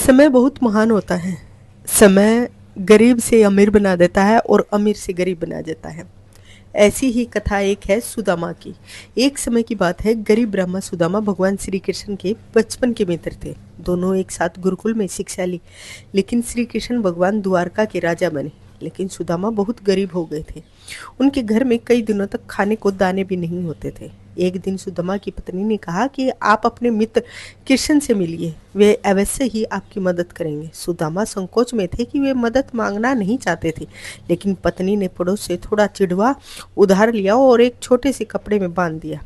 समय बहुत महान होता है। समय गरीब से अमीर बना देता है और अमीर से गरीब बना देता है। ऐसी ही कथा एक है सुदामा की। एक समय की बात है, गरीब ब्राह्मण सुदामा भगवान श्री कृष्ण के बचपन के मित्र थे। दोनों एक साथ गुरुकुल में शिक्षा ली, लेकिन श्री कृष्ण भगवान द्वारका के राजा बने। लेकिन सुदामा बहुत गरीब हो गए थे। उनके घर में कई दिनों तक खाने को दाने भी नहीं होते थे। एक दिन सुदामा की पत्नी ने कहा कि आप अपने मित्र कृष्ण से मिलिए, वे अवश्य ही आपकी मदद करेंगे। सुदामा संकोच में थे कि वे मदद मांगना नहीं चाहते थे, लेकिन पत्नी ने पड़ोस से थोड़ा चिड़वा उधार लिया और एक छोटे से कपड़े में बांध दिया।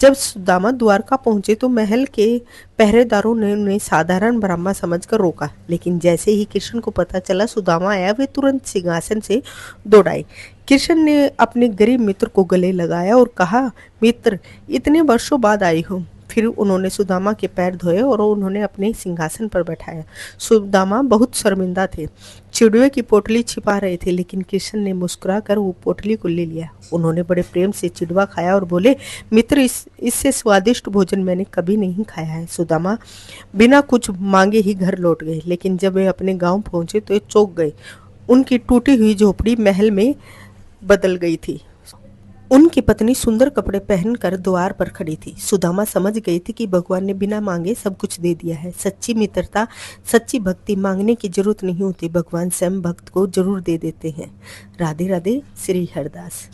जब सुदामा द्वारका पहुंचे तो महल के पहरेदारों ने उन्हें साधारण ब्राह्मण समझकर रोका, लेकिन जैसे ही कृष्ण को पता चला सुदामा आया, वे तुरंत सिंहासन से दौड़ आए। कृष्ण ने अपने गरीब मित्र को गले लगाया और कहा, मित्र, इतने वर्षों बाद आई हो। फिर उन्होंने सुदामा के पैर धोए और उन्होंने अपने सिंहासन पर बैठाया। सुदामा बहुत शर्मिंदा थे, चिड़वे की पोटली छिपा रहे थे, लेकिन कृष्ण ने मुस्कुराकर वो पोटली को ले लिया। उन्होंने बड़े प्रेम से चिड़वा खाया और बोले, मित्र, इससे स्वादिष्ट भोजन मैंने कभी नहीं खाया है। सुदामा बिना कुछ मांगे ही घर लौट गए, लेकिन जब वे अपने गांव पहुंचे तो चौंक गए। उनकी टूटी हुई झोपड़ी महल में बदल गई थी। उनकी पत्नी सुंदर कपड़े पहनकर द्वार पर खड़ी थी। सुदामा समझ गई थी कि भगवान ने बिना मांगे सब कुछ दे दिया है। सच्ची मित्रता, सच्ची भक्ति मांगने की जरूरत नहीं होती, भगवान स्वयं भक्त को जरूर दे देते हैं। राधे राधे। श्री हरदास।